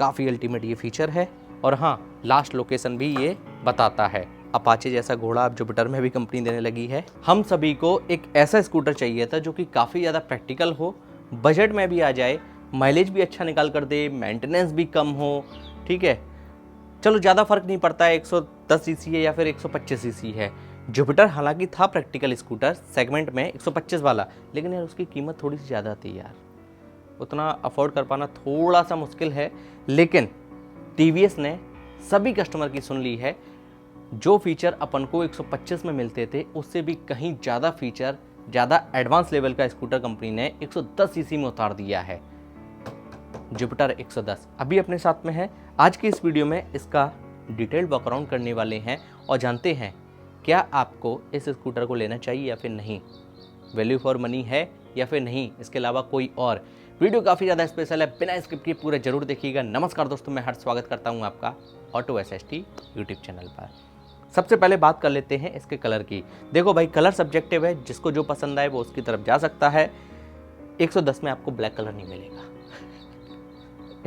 काफ़ी अल्टीमेट ये फीचर है। और हाँ, लास्ट लोकेशन भी ये बताता है। अपाचे जैसा घोड़ा अब जुपिटर में भी कंपनी देने लगी है। हम सभी को एक ऐसा स्कूटर चाहिए था जो कि काफ़ी ज़्यादा प्रैक्टिकल हो, बजट में भी आ जाए, माइलेज भी अच्छा निकाल कर दे, मेंटेनेंस भी कम हो। ठीक है, चलो ज़्यादा फर्क नहीं पड़ता है 110 सीसी है या फिर 125 सीसी है। जुपिटर हालांकि था प्रैक्टिकल स्कूटर सेगमेंट में 125 वाला, लेकिन यार उसकी कीमत थोड़ी सी ज़्यादा थी यार, उतना अफोर्ड कर पाना थोड़ा सा मुश्किल है। लेकिन टीवीएस ने सभी कस्टमर की सुन ली है। जो फीचर अपन को 125 में मिलते थे उससे भी कहीं ज़्यादा फीचर, ज़्यादा एडवांस लेवल का स्कूटर कंपनी ने 110 सीसी में उतार दिया है। जुपिटर 110 अभी अपने साथ में है। आज की इस वीडियो में इसका डिटेल्ड वॉकअराउंड करने वाले हैं और जानते हैं क्या आपको इस स्कूटर को लेना चाहिए या फिर नहीं, वैल्यू फॉर मनी है या फिर नहीं, इसके अलावा कोई और। वीडियो काफ़ी ज़्यादा स्पेशल है, बिना स्किप किए पूरे जरूर देखिएगा। नमस्कार दोस्तों, मैं हर्ष स्वागत करता हूं आपका ऑटो एसएसटी यूट्यूब चैनल पर। सबसे पहले बात कर लेते हैं इसके कलर की। देखो भाई, कलर सब्जेक्टिव है, जिसको जो पसंद आए वो उसकी तरफ जा सकता है। 110 में आपको ब्लैक कलर नहीं मिलेगा,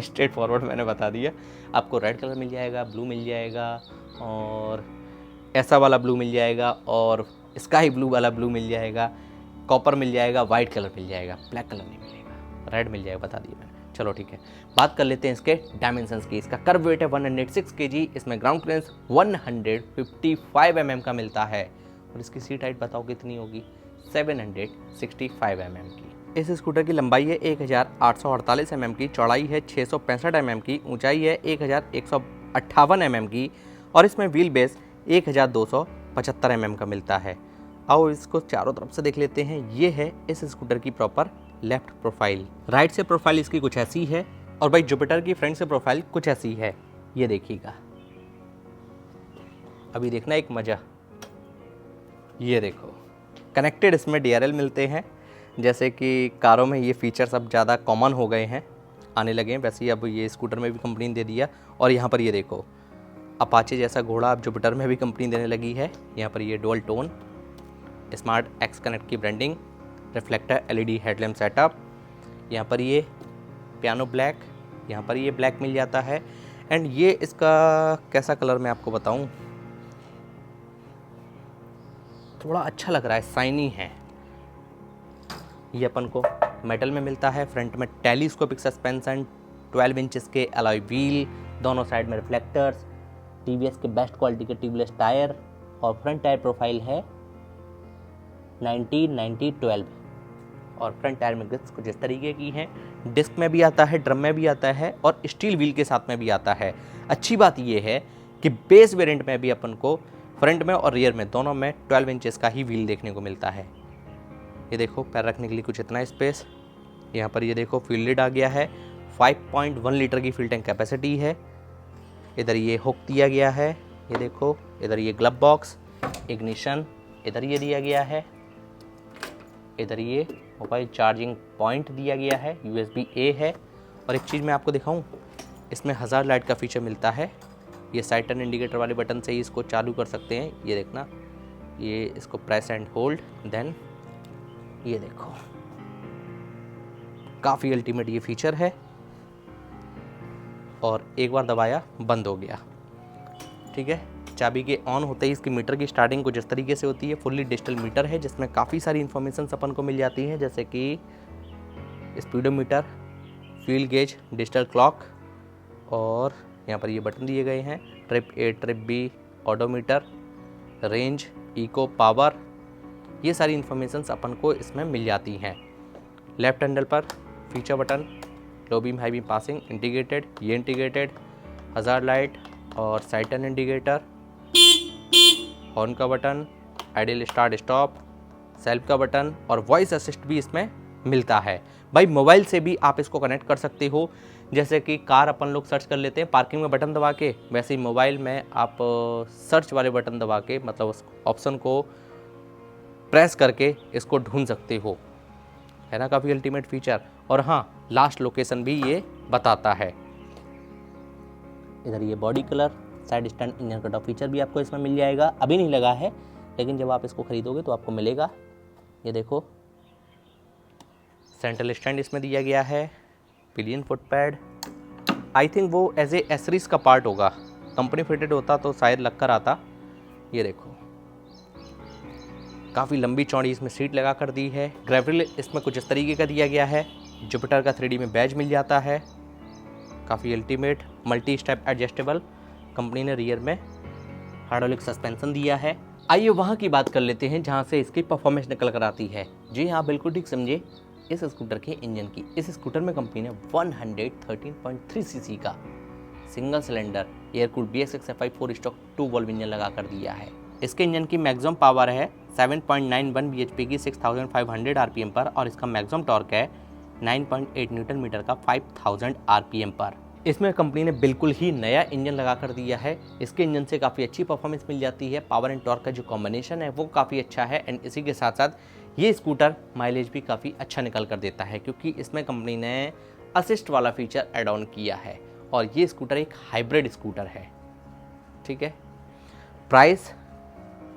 स्ट्रेट फॉरवर्ड मैंने बता दिया। आपको रेड कलर मिल जाएगा, ब्लू मिल जाएगा, और ऐसा वाला ब्लू मिल जाएगा, और स्काई ब्लू वाला ब्लू मिल जाएगा, कॉपर मिल जाएगा, वाइट कलर मिल जाएगा, ब्लैक कलर नहीं मिलेगा, रेड मिल जाएगा, बता दिया मैंने। चलो ठीक है, बात कर लेते हैं इसके डायमेंशंस की। इसका कर्व वेट है 106 kg, इसमें ग्राउंड क्लियरेंस 155 mm का मिलता है, और इसकी सीट हाइट बताओ कितनी होगी, 765 mm की। इस स्कूटर की लंबाई है 1848 mm की, चौड़ाई है 665 mm की, ऊंचाई है 1158 mm की, और इसमें व्हील बेस 1275 mm का मिलता है। आओ इसको चारों तरफ से देख लेते हैं। ये है इस स्कूटर की प्रॉपर लेफ्ट प्रोफाइल। राइट से प्रोफाइल इसकी कुछ ऐसी है, और भाई जुपिटर की फ्रंट से प्रोफाइल कुछ ऐसी है। ये देखिएगा, अभी देखना एक मजा। ये देखो, कनेक्टेड इसमें DRL मिलते हैं। जैसे कि कारों में ये फीचर्स अब ज़्यादा कॉमन हो गए हैं, आने लगे हैं, वैसे ही अब ये स्कूटर में भी कंपनी ने दे दिया। और यहाँ पर ये देखो, अपाचे जैसा घोड़ा अब जुपिटर में भी कंपनी देने लगी है। यहाँ पर ये dual tone smart X connect की branding, reflector LED headlamp setup, यहाँ पर ये पियानो ब्लैक, यहाँ पर ये ब्लैक मिल जाता है। एंड ये इसका कैसा कलर मैं आपको बताऊँ, थोड़ा अच्छा लग रहा है, शाइनी है। ये अपन को मेटल में मिलता है। फ्रंट में टेलीस्कोपिक सस्पेंशन, 12 इंचेस के अलॉय व्हील, दोनों साइड में रिफ्लेक्टर्स, टीवीएस के बेस्ट क्वालिटी के ट्यूबलेस टायर, और फ्रंट टायर प्रोफाइल है 90-90-12, और फ्रंट टायर में ग्रिप्स कुछ इस तरीके की हैं। डिस्क में भी आता है, ड्रम में भी आता है, और स्टील व्हील के साथ में भी आता है। अच्छी बात यह है कि बेस वेरिएंट में भी अपन को फ्रंट में और रियर में दोनों में 12 इंचेस का ही व्हील देखने को मिलता है। ये देखो, पैर रखने के लिए कुछ इतना स्पेस। यहाँ पर ये देखो, फ्यूल लिड आ गया है, 5.1 लीटर की फ्यूल टैंक कैपेसिटी है। इधर ये हुक दिया गया है, ये देखो, इधर ये ग्लव बॉक्स, इग्निशन इधर ये दिया गया है, इधर ये मोबाइल चार्जिंग पॉइंट दिया गया है, USB-A है। और एक चीज़ मैं आपको दिखाऊं, इसमें हज़ार लाइट का फीचर मिलता है। ये साइड टर्न इंडिकेटर वाले बटन से ही इसको चालू कर सकते हैं। ये देखना, ये इसको प्रेस एंड होल्ड, देन ये देखो, काफ़ी अल्टीमेट ये फीचर है। और एक बार दबाया बंद हो गया। ठीक है, चाबी के ऑन होते ही इसकी मीटर की स्टार्टिंग कुछ इस तरीके से होती है। फुल्ली डिजिटल मीटर है, जिसमें काफ़ी सारी इन्फॉर्मेशन अपन को मिल जाती हैं, जैसे कि speedometer, fuel gauge, digital clock, और यहाँ पर ये बटन दिए गए हैं, trip A, trip B, odometer, range, eco, power, ये सारी इन्फॉर्मेशन अपन को इसमें मिल जाती हैं। लेफ्ट हैंडल पर feature button, low beam high beam passing integrated, ये इंटीग्रेटेड, हज़ार लाइट और साइड टर्न इंडिकेटर, हॉर्न का button, idle start stop, self का बटन, और वॉइस असिस्ट भी इसमें मिलता है। भाई मोबाइल से भी आप इसको कनेक्ट कर सकते हो। जैसे कि कार अपन लोग सर्च कर लेते हैं पार्किंग में बटन दबा के, वैसे ही मोबाइल में आप सर्च वाले बटन दबा के, मतलब उस ऑप्शन को प्रेस करके इसको ढूंढ सकते हो। है ना काफ़ी अल्टीमेट फीचर। और हाँ, लास्ट लोकेशन भी ये बताता है। इधर ये body colour, side stand, engine cut off feature भी आपको इसमें मिल जाएगा। अभी नहीं लगा है, लेकिन जब आप इसको खरीदोगे तो आपको मिलेगा। ये देखो, सेंट्रल स्टैंड इसमें दिया गया है, pillion foot pad, I think वो एज ए एसरीज का पार्ट होगा, कंपनी फिटेड होता तो शायद लग कर आता। ये देखो काफ़ी लंबी चौड़ी इसमें सीट लगा कर दी है। ग्रेविल इसमें कुछ इस तरीके का दिया गया है। जुपिटर का 3D में बैज मिल जाता है। काफ़ी ultimate multi step adjustable company ने रियर में हाइड्रोलिक सस्पेंशन दिया है। आइए वहाँ की बात कर लेते हैं जहाँ से इसकी परफॉर्मेंस निकल कर आती है। जी हाँ, बिल्कुल ठीक समझे इस स्कूटर के इंजन की। इस स्कूटर में कंपनी ने 113.3 सीसी का single cylinder air cooled BSX FI 4 stock 2 valve engine लगा कर दिया है। इसके इंजन की मैक्सिमम पावर है 7.91 bhp की 6500 RPM पर और इसका मैक्सिमम टॉर्क है 9.8 न्यूटन मीटर का 5000 RPM पर। इसमें कंपनी ने बिल्कुल ही नया इंजन लगा कर दिया है। इसके इंजन से काफ़ी अच्छी परफॉर्मेंस मिल जाती है। पावर एंड टॉर्क का जो कॉम्बिनेशन है वो काफ़ी अच्छा है एंड इसी के साथ साथ ये स्कूटर माइलेज भी काफ़ी अच्छा निकल कर देता है क्योंकि इसमें कंपनी ने असिस्ट वाला फीचर ऐड ऑन किया है और ये स्कूटर एक हाइब्रिड स्कूटर है। ठीक है, प्राइस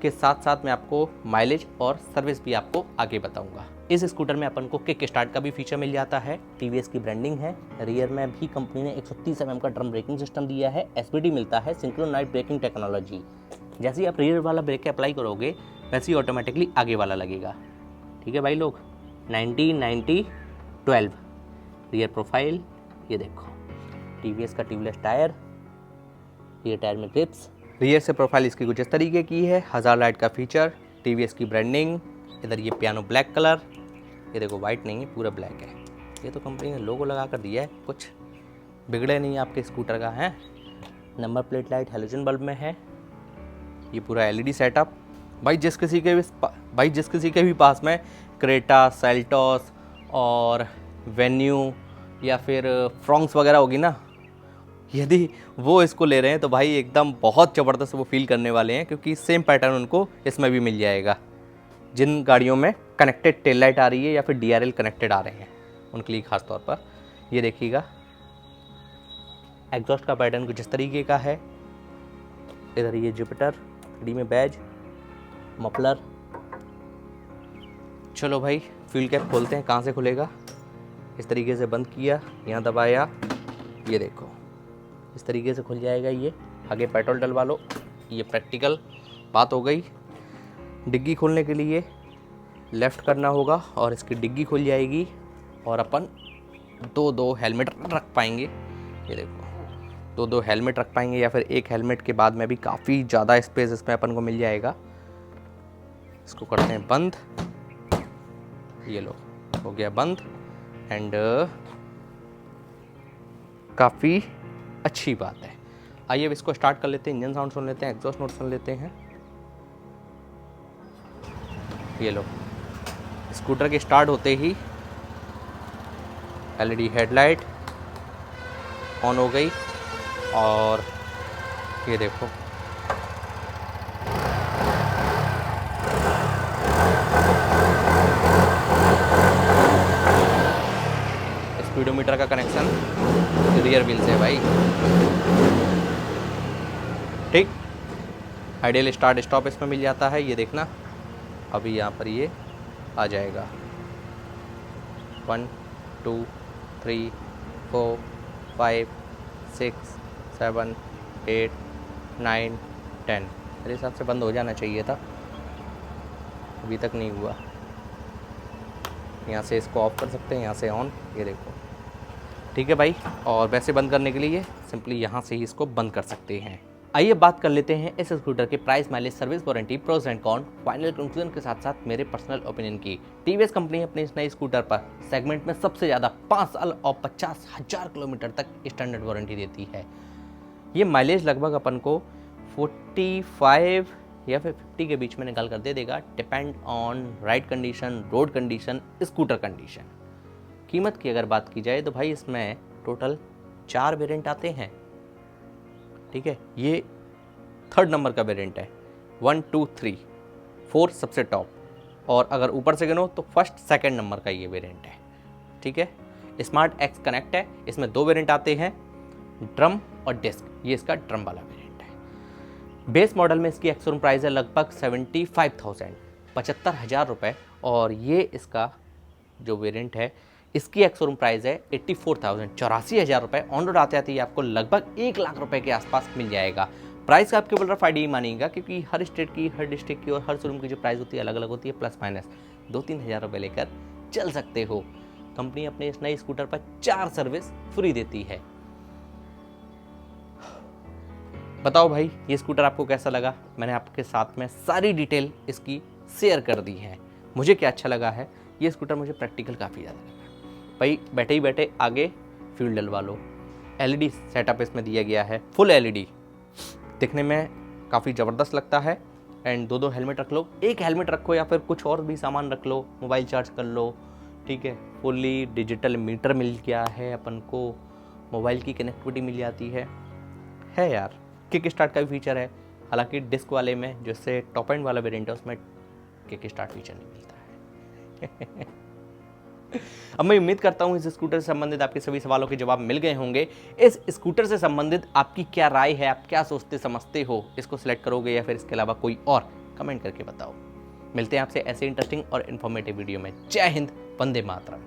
के साथ साथ मैं आपको माइलेज और सर्विस भी आपको आगे बताऊंगा। इस स्कूटर में अपन को किक स्टार्ट का भी फीचर मिल जाता है। TVS की ब्रांडिंग है। रियर में भी कंपनी ने 130 mm का ड्रम ब्रेकिंग सिस्टम दिया है। SPD मिलता है, सिंक्रोनाइज्ड ब्रेकिंग टेक्नोलॉजी। जैसे ही आप रियर वाला ब्रेक अप्लाई करोगे वैसे ही ऑटोमेटिकली आगे वाला लगेगा। ठीक है भाई लोग, 90-90-12 रियर प्रोफाइल। ये देखो TVS का ट्यूबलेस टायर, ये टायर में ग्रिप्स। रियर से प्रोफाइल इसकी कुछ इस तरीके की है। हज़ार लाइट का फीचर, TVS की ब्रांडिंग। इधर ये पियानो ब्लैक कलर, ये देखो वाइट नहीं है पूरा ब्लैक है। ये तो कंपनी ने लोगो लगा कर दिया है, कुछ बिगड़े नहीं आपके स्कूटर का है। Number plate light halogen bulb में है। ये पूरा LED सेटअप। भाई जिस किसी के भी पास में क्रेटा, सेल्टॉस और वेन्यू या फिर फ्रॉन्क्स वगैरह होगी ना, यदि वो इसको ले रहे हैं तो भाई एकदम बहुत ज़बरदस्त वो फील करने वाले हैं क्योंकि सेम पैटर्न उनको इसमें भी मिल जाएगा। जिन गाड़ियों में कनेक्टेड टेल लाइट आ रही है या फिर DRL कनेक्टेड आ रहे हैं उनके लिए खास तौर पर ये देखिएगा। एग्जॉस्ट का पैटर्न कुछ इस तरीके का है। इधर ये जुपिटर 3D में बैज, मफलर। चलो भाई फ्यूल कैप खोलते हैं, कहाँ से खुलेगा। इस तरीके से बंद किया, यहाँ दबाया, ये देखो इस तरीके से खुल जाएगा। ये आगे पेट्रोल डलवा लो, ये प्रैक्टिकल बात हो गई। डिग्गी खोलने के लिए लेफ़्ट करना होगा और इसकी डिग्गी खुल जाएगी और अपन दो हेलमेट रख पाएंगे। ये देखो दो हेलमेट रख पाएंगे या फिर एक हेलमेट के बाद में भी काफ़ी ज़्यादा स्पेस इसमें अपन को मिल जाएगा। इसको करते हैं बंद, ये लो हो गया बंद एंड काफ़ी अच्छी बात है। आइए अब इसको स्टार्ट कर लेते हैं, इंजन साउंड सुन लेते हैं, एग्जॉस्ट नोट सुन लेते हैं। ये लो स्कूटर के स्टार्ट होते ही LED हेडलाइट ऑन हो गई और ये देखो स्पीडोमीटर का कनेक्शन रियर व्हील से है भाई। ठीक, आइडियल स्टार्ट स्टॉप इसमें मिल जाता है। ये देखना अभी यहाँ पर ये आ जाएगा 1 2 3 4 5 6 7 8 9 10। मेरे हिसाब से बंद हो जाना चाहिए था, अभी तक नहीं हुआ। यहाँ से इसको ऑफ कर सकते हैं, यहाँ से ऑन। ये देखो ठीक है भाई। और वैसे बंद करने के लिए सिंपली यहाँ से ही इसको बंद कर सकते हैं। आइए बात कर लेते हैं इस स्कूटर के price, mileage, service, warranty, pros and con, final conclusion के साथ साथ मेरे पर्सनल ओपिनियन की। TVS कंपनी अपने इस नए स्कूटर पर सेगमेंट में सबसे ज़्यादा 5 साल और 50,000 किलोमीटर तक स्टैंडर्ड वारंटी देती है। ये माइलेज लगभग अपन को 45 या फिर 50 के बीच में निकाल कर दे देगा, depend on ride condition, road condition, scooter condition. कीमत की अगर बात की जाए तो भाई इसमें टोटल 4 वेरिएंट आते हैं। ठीक है, ये 3rd नंबर का वेरिएंट है। 1 2 3 4 सबसे टॉप, और अगर ऊपर से गिनो तो 1st 2nd नंबर का ये वेरिएंट है। ठीक है, स्मार्ट एक्स कनेक्ट है। इसमें 2 वेरिएंट आते हैं, ड्रम और डिस्क। ये इसका ड्रम वाला वेरिएंट है। बेस मॉडल में इसकी एक्स-शोरूम प्राइस है लगभग 75,000 ₹75,000। और ये इसका जो वेरिएंट है इसकी एक्स शोरूम प्राइस है 84,000, 84,000 रुपये। ऑन रोड आते आते ही आपको लगभग 1 लाख रुपए के आसपास मिल जाएगा। प्राइस का आपके बोल रहा फायदा ही मानिएगा, क्योंकि हर स्टेट की, हर डिस्ट्रिक्ट की और हर शोरूम की जो प्राइस होती है अलग अलग होती है, प्लस माइनस 2-3 हज़ार रुपये लेकर चल सकते हो। कंपनी अपने इस नए स्कूटर पर 4 सर्विस फ्री देती है। बताओ भाई, ये स्कूटर आपको कैसा लगा? मैंने आपके साथ में सारी डिटेल इसकी शेयर कर दी है। मुझे क्या अच्छा लगा है, ये स्कूटर मुझे प्रैक्टिकल काफ़ी ज़्यादा लगा भाई। बैठे ही बैठे आगे फ्यूल डलवा लो, एलईडी सेटअप इसमें दिया गया है, फुल एलईडी, दिखने में काफ़ी ज़बरदस्त लगता है। एंड 2-2 हेलमेट रख लो, एक हेलमेट रखो या फिर कुछ और भी सामान रख लो, मोबाइल चार्ज कर लो, ठीक है। फुल्ली डिजिटल मीटर मिल गया है अपन को, मोबाइल की कनेक्टिविटी मिल जाती है यार। किक स्टार्ट का भी फीचर है, हालांकि डिस्क वाले में, जिससे टॉप एंड वाला वेरिएंट है, उसमें किक स्टार्ट फीचर नहीं मिलता है। अब मैं उम्मीद करता हूं इस स्कूटर से संबंधित आपके सभी सवालों के जवाब मिल गए होंगे। इस स्कूटर से संबंधित आपकी क्या राय है, आप क्या सोचते समझते हो, इसको सिलेक्ट करोगे या फिर इसके अलावा कोई और? कमेंट करके बताओ। मिलते हैं आपसे ऐसे इंटरेस्टिंग और इन्फॉर्मेटिव वीडियो में। जय हिंद, वंदे मातरम।